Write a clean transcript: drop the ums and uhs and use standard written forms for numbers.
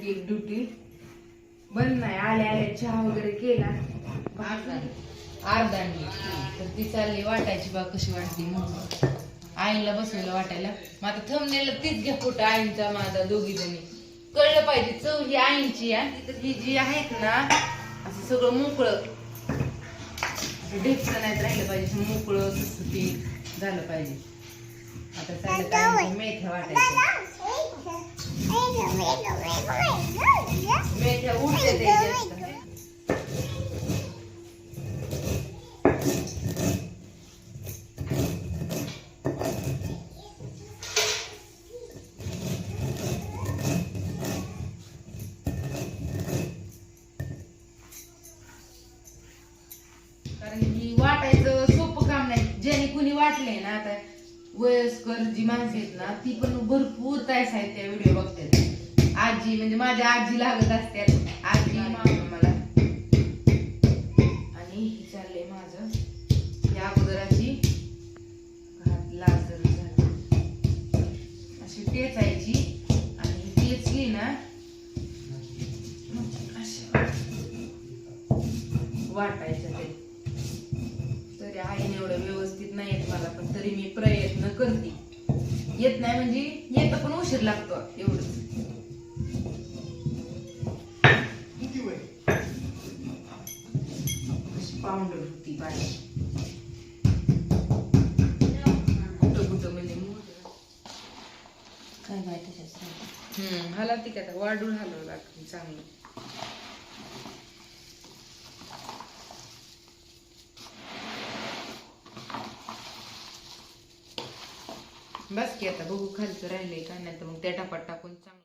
Cake duty बंद नाही. आल्या आल्या चहा वगैरे केला अर्धांनी, तर ती चालली वाटायची बा कशी वाटली म्हणून आईला बसवलं वाटायला. मग आता थंबनेलला तीच घ्या फोटो आईंचा माझा दोघी जणी. कळलं पाहिजे चव ही आईंची आहे. तर ही जी आहेत ना असं सगळं मोकळं ढेपचं नाही राहिलं पाहिजे, मोकळं सुटसुटीत झालं पाहिजे. आता चाललं मेथ्या वाटायच्या. मेथ्या उडते ते जास्त. कारण की वाटायचं सोपं काम नाही. ज्याने कुणी वाटलंय ना, आता वयस्कर जी माणसं आहेत ना ती पण भरपूर तास आहेत त्या व्हिडिओ बघतात. आजी म्हणजे माझ्या आजी लागत असतात, आजी मामा मला. आणि ही चाललंय माझं या अगोदराची हात लाल झाली अशी टेचायची आणि टेचली ना वाटायचं ते. तरी आईने एवढं व्यवस्थित नाही येत मला, पण तरी मी प्रयत्न करते. येत नाही म्हणजे येत पण उशीर लागतो एवढंच. पावडर होती बाई कुठं कुठं म्हणजे काय बाय त्याच्यात हाला ती काय वाढून हलवं लागतं चांगलं. बस की आता बघू खालचं राहिलंय का नाही तर मग त्या टापात टाकून चांगलं.